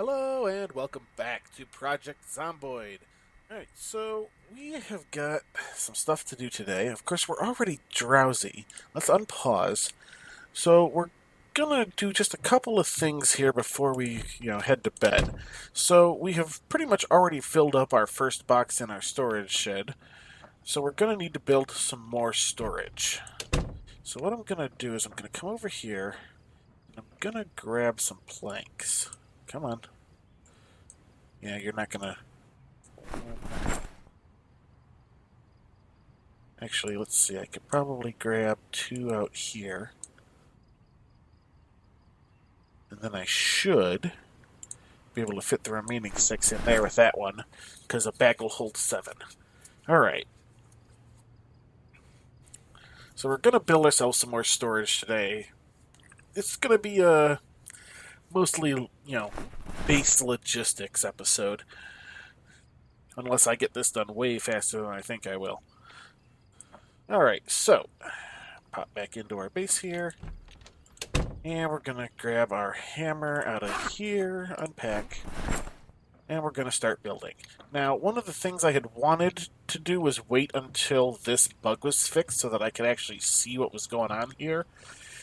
Hello and welcome back to Project Zomboid. Alright, so we have got some stuff to do today. Of course, we're already drowsy. Let's unpause. So we're gonna do just a couple of things here before we, head to bed. So we have pretty much already filled up our first box in our storage shed. So we're gonna need to build some more storage. So what I'm gonna do is I'm gonna come over here and I'm gonna grab some planks. Come on. Yeah, you're not gonna. Actually, let's see. I could probably grab two out here. And then I should be able to fit the remaining six in there with that one, because a bag will hold seven. Alright. So we're going to build ourselves some more storage today. It's going to be a mostly, base logistics episode. Unless I get this done way faster than I think I will. Alright, so pop back into our base here. And we're going to grab our hammer out of here, unpack, and we're going to start building. Now, one of the things I had wanted to do was wait until this bug was fixed so that I could actually see what was going on here.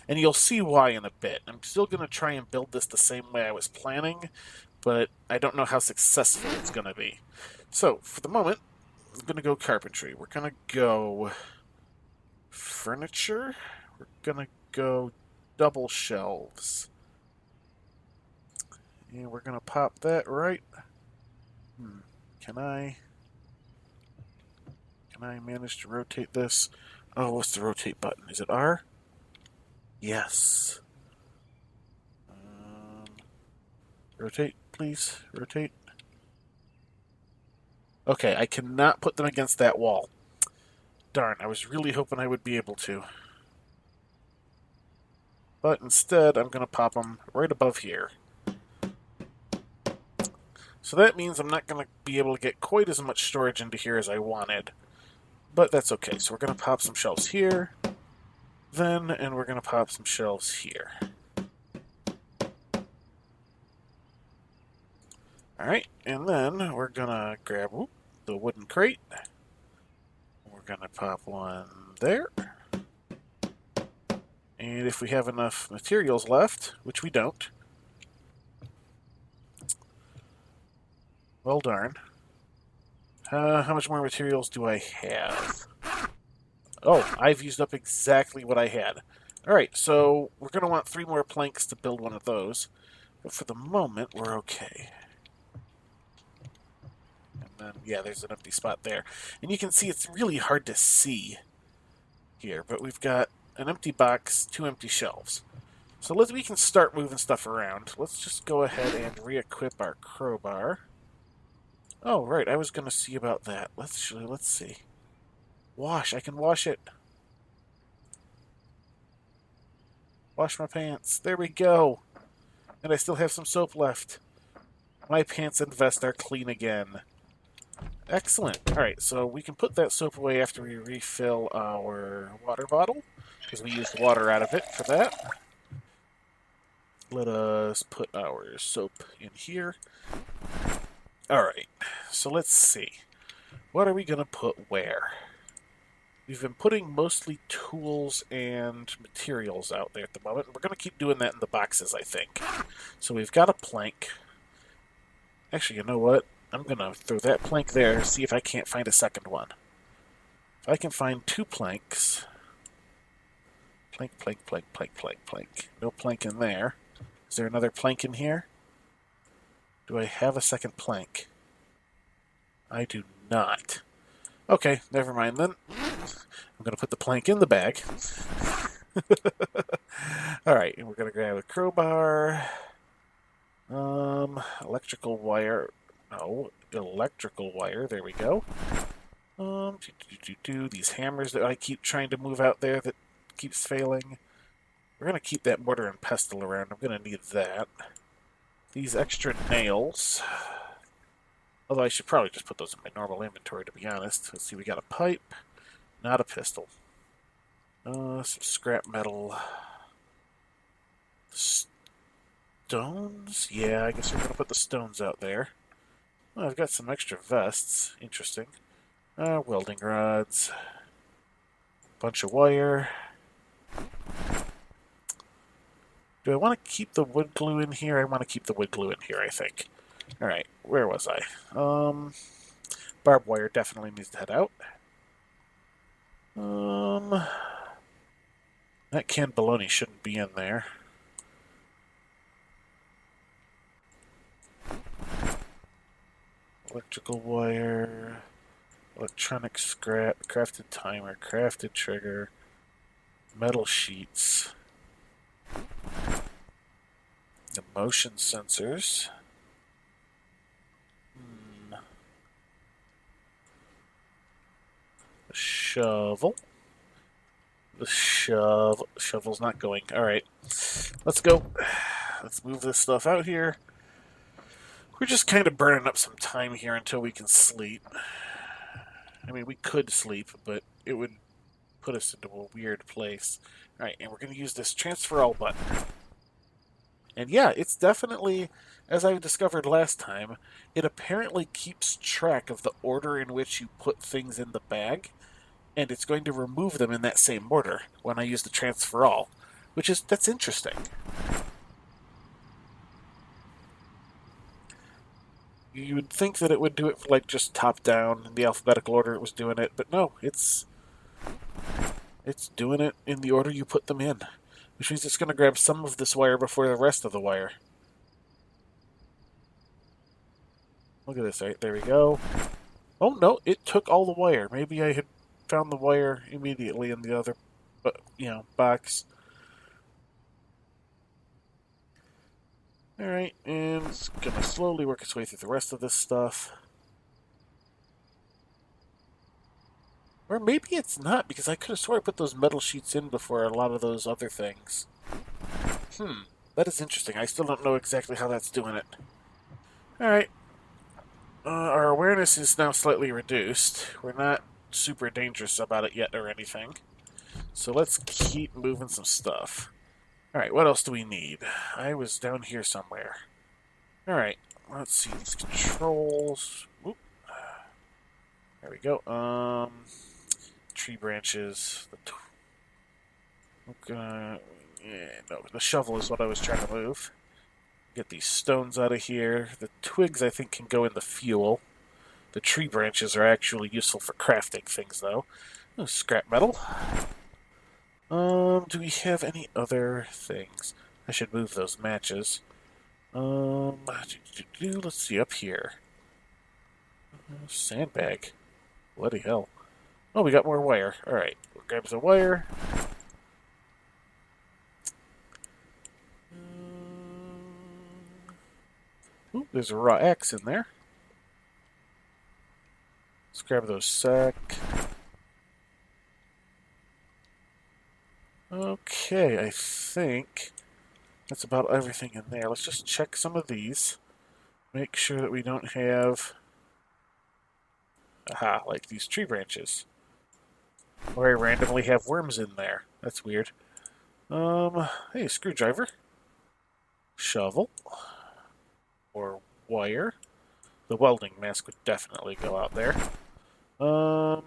And you'll see why in a bit. I'm still going to try and build this the same way I was planning, but I don't know how successful it's going to be. So, for the moment, I'm going to go carpentry. We're going to go furniture. We're going to go double shelves. And we're going to pop that right. Can I manage to rotate this? Oh, what's the rotate button? Is it R? Yes. Rotate, please. Rotate. Okay, I cannot put them against that wall. Darn, I was really hoping I would be able to. But instead, I'm going to pop them right above here. So that means I'm not going to be able to get quite as much storage into here as I wanted. But that's okay. So we're going to pop some shelves here. And we're going to pop some shelves here. Alright, and then we're going to grab the wooden crate. We're going to pop one there. And if we have enough materials left, which we don't, well darn. How much more materials do I have? Oh, I've used up exactly what I had. Alright, so we're going to want 3 more planks to build one of those. But for the moment, we're okay. And then, yeah, there's an empty spot there. And you can see it's really hard to see here, but we've got an empty box, 2 empty shelves. So we can start moving stuff around. Let's just go ahead and re-equip our crowbar. Oh, right, I was going to see about that. Let's see. Wash, I can wash it. Wash my pants. There we go. And I still have some soap left. My pants and vest are clean again. Excellent. Alright, so we can put that soap away after we refill our water bottle, because we used water out of it for that. Let us put our soap in here. Alright, so let's see. What are we going to put where? We've been putting mostly tools and materials out there at the moment. We're going to keep doing that in the boxes, I think. So we've got a plank. Actually, you know what? I'm going to throw that plank there and see if I can't find a second one. If I can find 2 planks... Plank. No plank in there. Is there another plank in here? Do I have a second plank? I do not. Okay, never mind then. I'm going to put the plank in the bag. Alright, and we're going to grab a crowbar. Electrical wire. No, electrical wire. There we go. These hammers that I keep trying to move out there that keeps failing. We're going to keep that mortar and pestle around. I'm going to need that. These extra nails. Although I should probably just put those in my normal inventory, to be honest. Let's see, we got a pipe, not a pistol. Some scrap metal. stones? Yeah, I guess we're going to put the stones out there. Oh, I've got some extra vests. Interesting. Welding rods. Bunch of wire. Do I want to keep the wood glue in here? I want to keep the wood glue in here, I think. Alright, where was I? Barbed wire definitely needs to head out. That canned bologna shouldn't be in there. Electrical wire, electronic scrap, crafted timer, crafted trigger, metal sheets, the motion sensors. The shovel. The shovel's not going. Alright. Let's go. Let's move this stuff out here. We're just kind of burning up some time here until we can sleep. I mean, we could sleep, but it would put us into a weird place. Alright, and we're going to use this transfer all button. And yeah, it's definitely, as I discovered last time, it apparently keeps track of the order in which you put things in the bag, and it's going to remove them in that same order when I use the transfer all, that's interesting. You would think that it would do it for, like, just top down in the alphabetical order it was doing it, but no, it's doing it in the order you put them in, which means it's going to grab some of this wire before the rest of the wire. Look at this, right? There we go. Oh, no, it took all the wire. Maybe I had found the wire immediately in the other, box. Alright, and it's gonna slowly work its way through the rest of this stuff. Or maybe it's not, because I could have sworn I put those metal sheets in before a lot of those other things. That is interesting. I still don't know exactly how that's doing it. Alright. Our awareness is now slightly reduced. We're not super dangerous about it yet or anything. So let's keep moving some stuff. Alright, what else do we need? I was down here somewhere. Alright, let's see these controls. Oop. There we go. Tree branches. No, the shovel is what I was trying to move. Get these stones out of here. The twigs, I think, can go in the fuel. The tree branches are actually useful for crafting things, though. Oh, scrap metal. Do we have any other things? I should move those matches. Let's see, up here. Sandbag. Bloody hell. Oh, we got more wire. Alright, we'll grab the wire. Ooh, there's a raw axe in there. Let's grab those sack. Okay, I think that's about everything in there. Let's just check some of these. Make sure that we don't have... Aha, like these tree branches. Or I randomly have worms in there. That's weird. Hey, screwdriver. Shovel. Or wire. The welding mask would definitely go out there. No.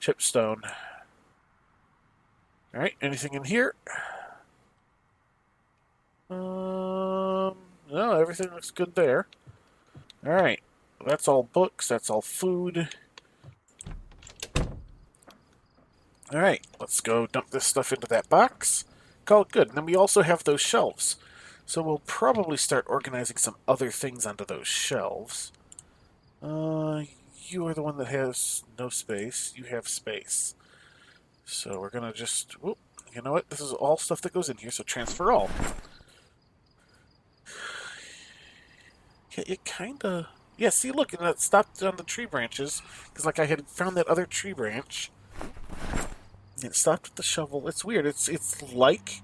Chipstone. Alright, anything in here? No, everything looks good there. Alright, that's all books, that's all food. Alright, let's go dump this stuff into that box. Call it good. And then we also have those shelves. So we'll probably start organizing some other things onto those shelves. You are the one that has no space. You have space. So we're gonna just... Whoop, you know what? This is all stuff that goes in here, so transfer all. Yeah, it kinda... Yeah, see, look, and it stopped on the tree branches. Because, like, I had found that other tree branch. And it stopped with the shovel. It's weird. It's like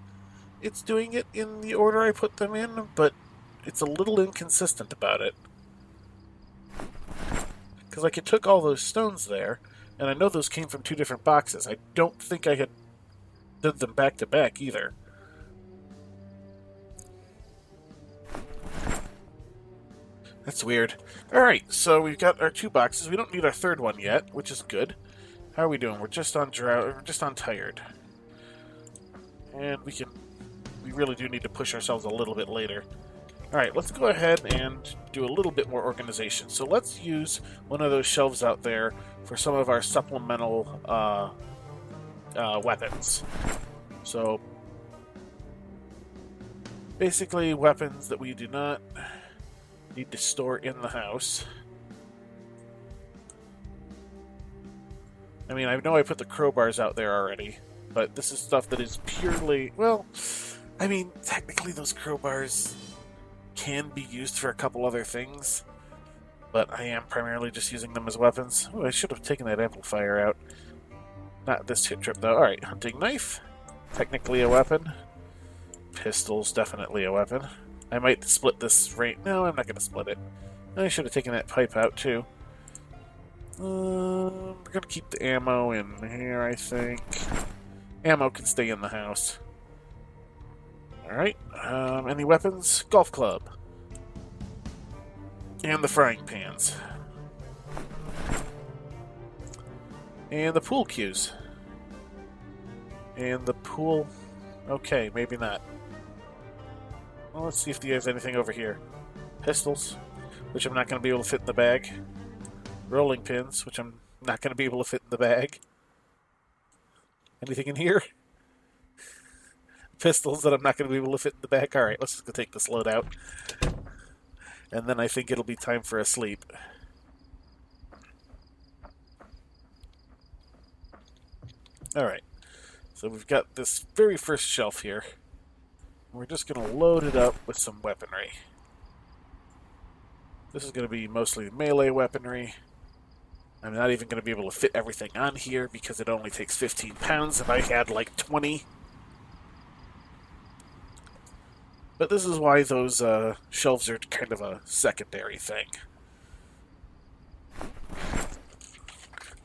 it's doing it in the order I put them in, but it's a little inconsistent about it. Because, like, it took all those stones there, and I know those came from two different boxes. I don't think I had did them back to back either. That's weird. Alright, so we've got our 2 boxes. We don't need our 3rd one yet, which is good. How are we doing? We're just on we're just on tired. And we really do need to push ourselves a little bit later. Alright, let's go ahead and do a little bit more organization. So let's use one of those shelves out there for some of our supplemental weapons. So, basically weapons that we do not need to store in the house. I mean, I know I put the crowbars out there already, but this is stuff that is purely, well, I mean, technically those crowbars can be used for a couple other things, but I am primarily just using them as weapons. Oh, I should have taken that amplifier out. Not this hit trip, though. Alright, hunting knife. Technically a weapon. Pistol's definitely a weapon. I might split this right... No, I'm not going to split it. I should have taken that pipe out, too. We're going to keep the ammo in here, I think. Ammo can stay in the house. Alright. Any weapons? Golf club. And the frying pans. And the pool cues. And the pool... Okay, maybe not. Well, let's see if there's anything over here. Pistols, which I'm not going to be able to fit in the bag. Rolling pins, which I'm not going to be able to fit in the bag. Anything in here? Pistols that I'm not going to be able to fit in the bag. Alright, let's just go take this load out. And then I think it'll be time for a sleep. Alright, so we've got this very first shelf here. We're just going to load it up with some weaponry. This is going to be mostly melee weaponry. I'm not even going to be able to fit everything on here because it only takes 15 pounds if I had like 20. But this is why those shelves are kind of a secondary thing.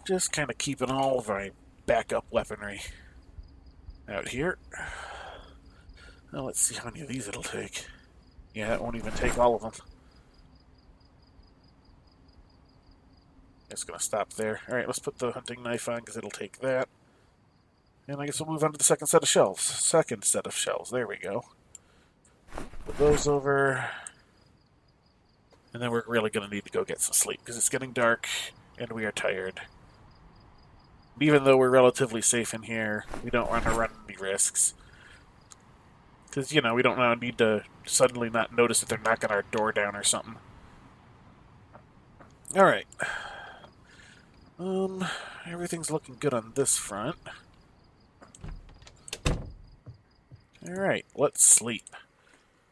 Just kind of keeping all of my backup weaponry out here. Now let's see how many of these it'll take. Yeah, it won't even take all of them. It's going to stop there. Alright, let's put the hunting knife on because it'll take that. And I guess we'll move on to the second set of shelves. Second set of shelves. There we go. Put those over. And then we're really going to need to go get some sleep because it's getting dark and we are tired. Even though we're relatively safe in here, we don't want to run any risks. Because, you know, we don't need to suddenly not notice that they're knocking our door down or something. Alright. Everything's looking good on this front. Alright, let's sleep.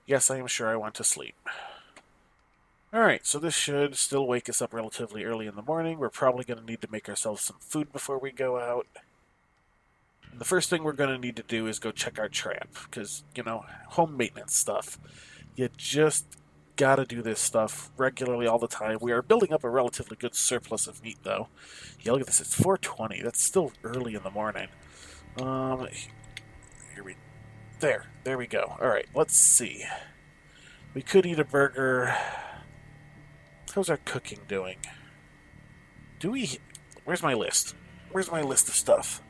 Yes, I am sure I want to sleep. Alright, so this should still wake us up relatively early in the morning. We're probably going to need to make ourselves some food before we go out. And the first thing we're going to need to do is go check our trap, because, you know, home maintenance stuff. You just gotta do this stuff regularly all the time. We are building up a relatively good surplus of meat, though. Yeah, look at this. It's 4:20. That's still early in the morning. There we go. Alright, let's see. We could eat a burger. How's our cooking doing? Where's my list? Where's my list of stuff?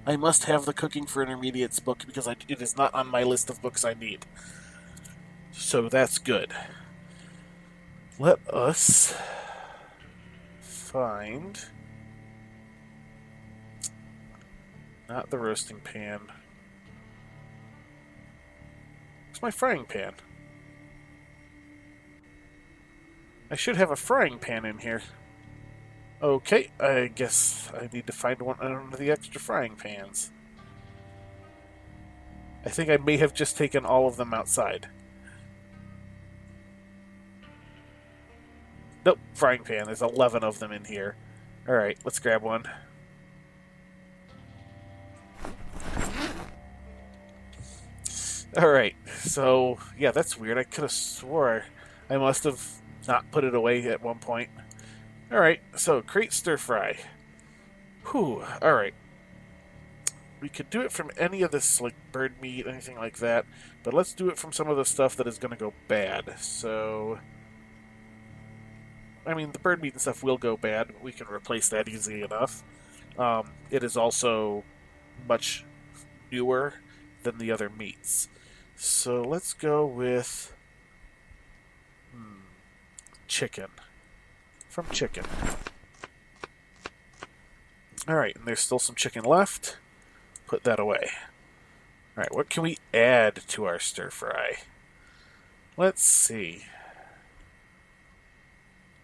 I must have the Cooking for Intermediates book because it is not on my list of books I need. So that's good. Let us find... Not the roasting pan. Where's my frying pan? I should have a frying pan in here. Okay, I guess I need to find one of the extra frying pans. I think I may have just taken all of them outside. Nope, frying pan. There's 11 of them in here. Alright, let's grab one. Alright, so, yeah, that's weird. I could have swore I must have not put it away at one point. Alright, so crate stir fry. Whew, alright. We could do it from any of this, like bird meat, anything like that, but let's do it from some of the stuff that is going to go bad. So, I mean, the bird meat and stuff will go bad. We can replace that easily enough. It is also much newer than the other meats. So let's go with chicken. From chicken. Alright, and there's still some chicken left. Put that away. Alright, what can we add to our stir fry? Let's see.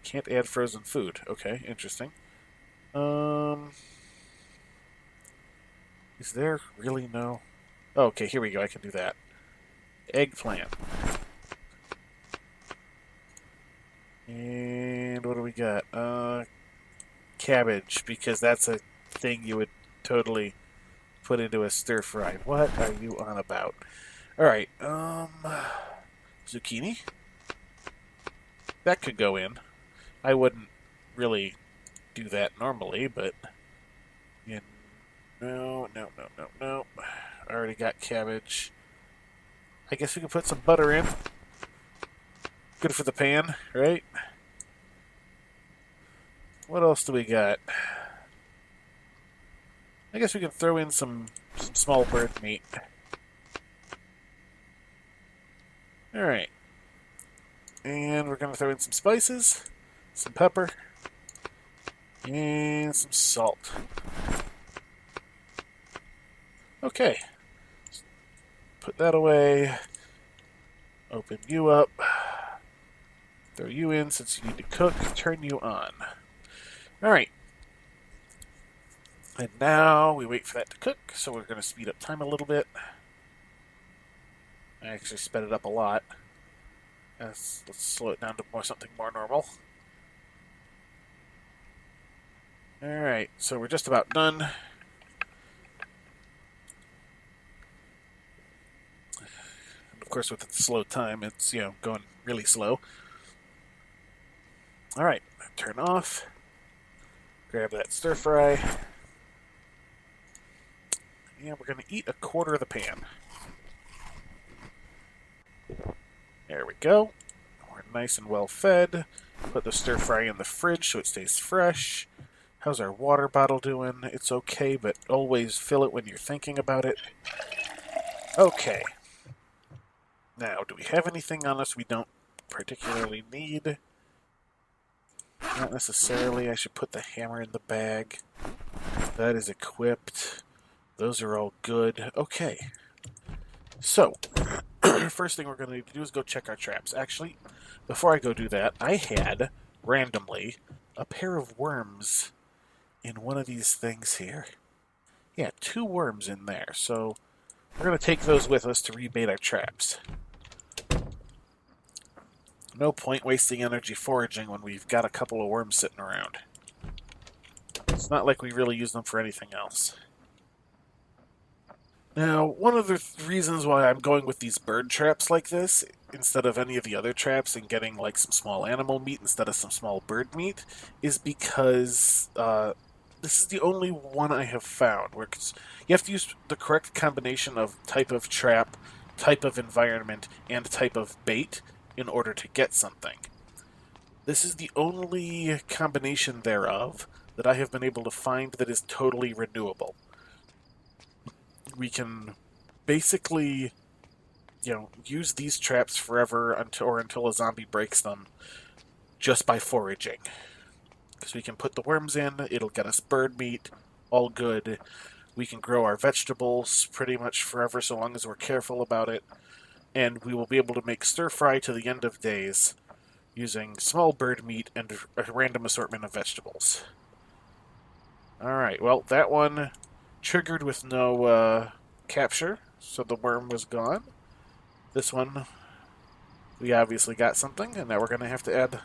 Can't add frozen food. Okay, interesting. Is there really no... Oh, okay, here we go. I can do that. Eggplant. And what do we got? Cabbage, because that's a thing you would totally put into a stir fry. What are you on about? Alright, zucchini? That could go in. I wouldn't really do that normally, but... No. I already got cabbage. I guess we can put some butter in. Good for the pan, right? What else do we got? I guess we can throw in some small bird meat. Alright. And we're going to throw in some spices, some pepper, and some salt. Okay. Put that away. Open you up. Throw you in since you need to cook. Turn you on. Alright. And now we wait for that to cook, so we're going to speed up time a little bit. I actually sped it up a lot. Let's slow it down to something more normal. Alright, so we're just about done. Of course, with the slow time, it's, going really slow. Alright, turn off. Grab that stir fry. And we're going to eat a quarter of the pan. There we go. We're nice and well fed. Put the stir fry in the fridge so it stays fresh. How's our water bottle doing? It's okay, but always fill it when you're thinking about it. Okay. Now, do we have anything on us we don't particularly need? Not necessarily. I should put the hammer in the bag. That is equipped. Those are all good. Okay. So, first thing we're going to need to do is go check our traps. Actually, before I go do that, I had, randomly, a pair of worms in one of these things here. Yeah, 2 worms in there. So, we're going to take those with us to rebait our traps. No point wasting energy foraging when we've got a couple of worms sitting around. It's not like we really use them for anything else. Now, one of the reasons why I'm going with these bird traps like this, instead of any of the other traps, and getting like some small animal meat instead of some small bird meat, is because this is the only one I have found where you have to use the correct combination of type of trap, type of environment, and type of bait in order to get something. This is the only combination thereof that I have been able to find that is totally renewable. We can basically, use these traps forever until a zombie breaks them just by foraging. Because we can put the worms in, it'll get us bird meat, all good. We can grow our vegetables pretty much forever so long as we're careful about it. And we will be able to make stir-fry to the end of days using small bird meat and a random assortment of vegetables. Alright, well, that one triggered with no capture, so the worm was gone. This one, we obviously got something, and now we're going to have to add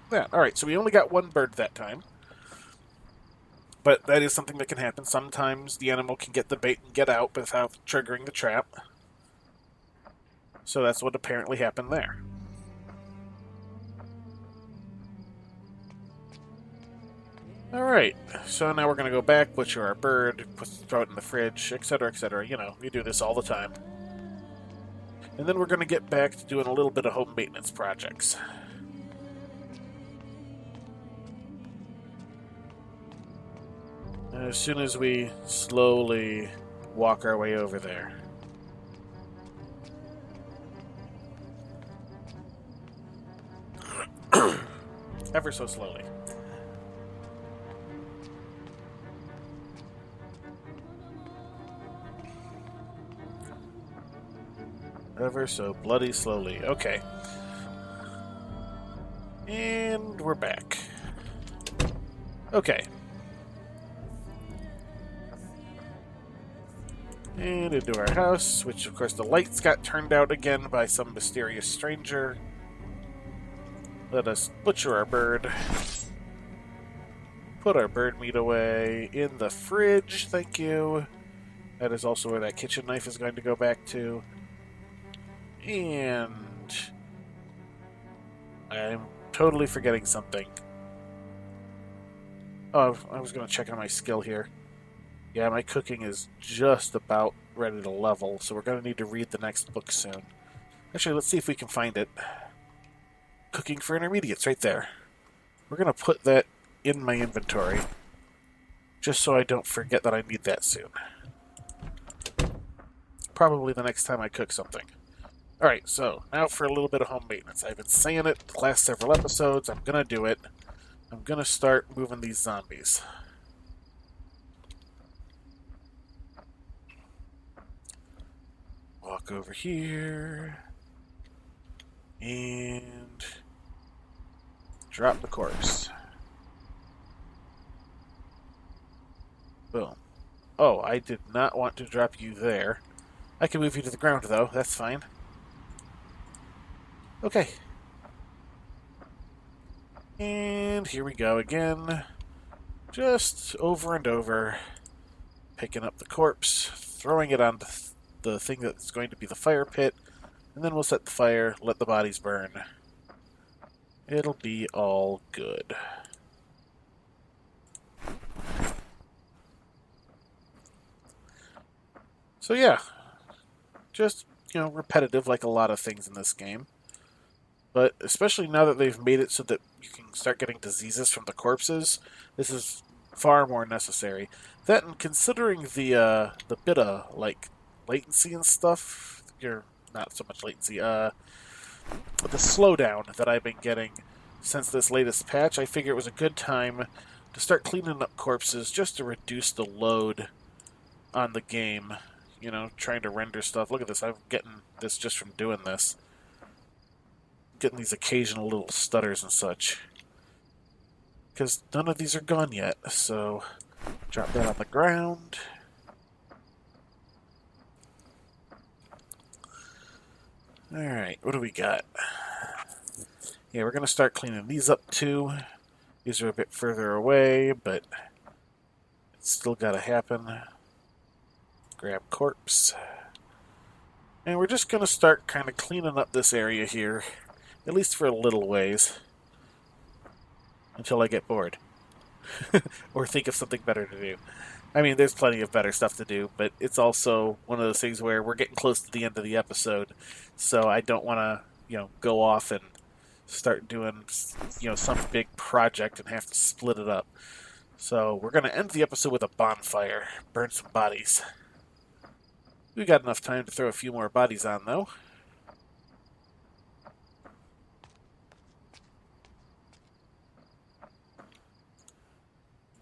that. Alright, so we only got 1 bird that time. But that is something that can happen. Sometimes the animal can get the bait and get out without triggering the trap. So that's what apparently happened there. Alright, so now we're going to go back, butcher our bird, throw it in the fridge, etc., etc. You know, we do this all the time. And then we're going to get back to doing a little bit of home maintenance projects. As soon as we slowly walk our way over there. Ever so slowly. Ever so bloody slowly. Okay. And we're back. Okay. And into our house, which of course the lights got turned out again by some mysterious stranger. Let us butcher our bird. Put our bird meat away in the fridge, thank you. That is also where that kitchen knife is going to go back to. And I'm totally forgetting something. Oh, I was going to check on my skill here. Yeah, my cooking is just about ready to level, so we're going to need to read the next book soon. Actually, let's see if we can find it. Cooking for Intermediates, right there. We're going to put that in my inventory, just so I don't forget that I need that soon. Probably the next time I cook something. Alright, so now for a little bit of home maintenance. I've been saying it the last several episodes. I'm going to do it. I'm going to start moving these zombies. Walk over here. And drop the corpse. Boom. Oh, I did not want to drop you there. I can move you to the ground, though. That's fine. Okay. And here we go again. Just over and over. Picking up the corpse, throwing it on the thing that's going to be the fire pit, and then we'll set the fire, let the bodies burn. It'll be all good. So yeah, just, you know, repetitive like a lot of things in this game. But especially now that they've made it so that you can start getting diseases from the corpses, this is far more necessary. That, and considering the bit of, like, latency and stuff, you're not so much latency, the slowdown that I've been getting since this latest patch, I figure it was a good time to start cleaning up corpses just to reduce the load on the game. You know, trying to render stuff. Look at this, I'm getting this just from doing this. Getting these occasional little stutters and such. Because none of these are gone yet, so drop that on the ground. Alright, what do we got? Yeah, we're going to start cleaning these up too. These are a bit further away, but it's still got to happen. Grab corpse. And we're just going to start kind of cleaning up this area here, at least for a little ways, until I get bored. Or think of something better to do. I mean, there's plenty of better stuff to do, but it's also one of those things where we're getting close to the end of the episode, so I don't want to, you know, go off and start doing, you know, some big project and have to split it up. So we're going to end the episode with a bonfire, burn some bodies. We got enough time to throw a few more bodies on, though.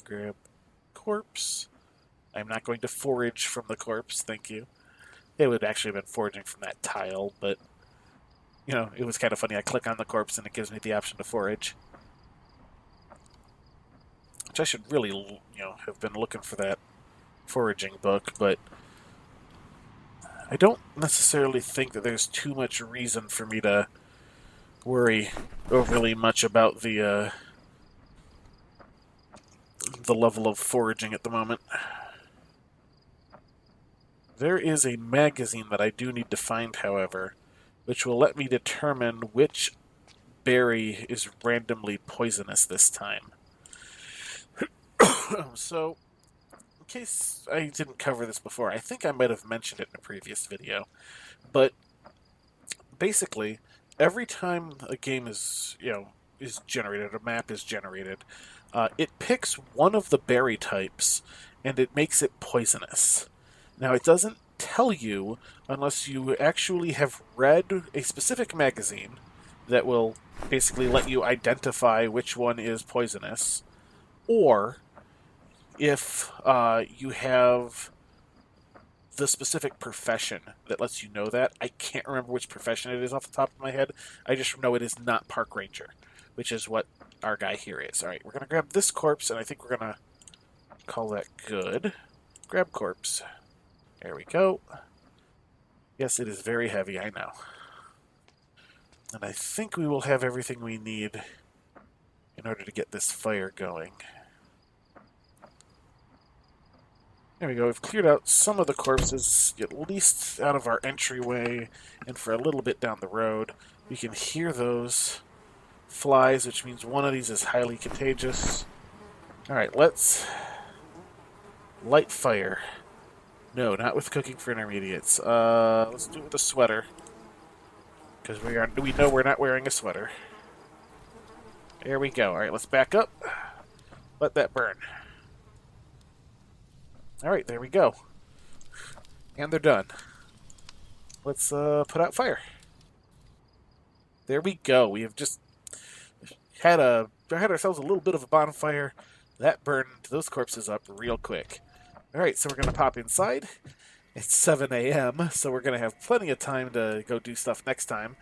Grab corpse. I'm not going to forage from the corpse, thank you. It would actually have been foraging from that tile, but, you know, it was kind of funny. I click on the corpse and it gives me the option to forage. Which I should really, you know, have been looking for that foraging book, but I don't necessarily think that there's too much reason for me to worry overly much about the level of foraging at the moment. There is a magazine that I do need to find, however, which will let me determine which berry is randomly poisonous this time. So, in case I didn't cover this before, I think I might have mentioned it in a previous video, but basically, every time a game is generated, a map is generated, it picks one of the berry types and it makes it poisonous. Now, it doesn't tell you unless you actually have read a specific magazine that will basically let you identify which one is poisonous, or if you have the specific profession that lets you know that. I can't remember which profession it is off the top of my head. I just know it is not park ranger, which is what our guy here is. All right, we're going to grab this corpse, and I think we're going to call that good. Grab corpse. There we go. Yes, it is very heavy, I know. And I think we will have everything we need in order to get this fire going. There we go. We've cleared out some of the corpses, at least out of our entryway, and for a little bit down the road. We can hear those flies, which means one of these is highly contagious. Alright, let's light fire. No, not with cooking for intermediates. Let's do it with a sweater. Because we know we're not wearing a sweater. There we go. Alright, let's back up. Let that burn. Alright, there we go. And they're done. Let's put out fire. There we go. We have just had ourselves a little bit of a bonfire. That burned those corpses up real quick. Alright, so we're going to pop inside. It's 7 a.m., so we're going to have plenty of time to go do stuff next time.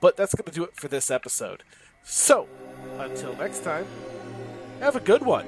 But that's going to do it for this episode. So, until next time, have a good one.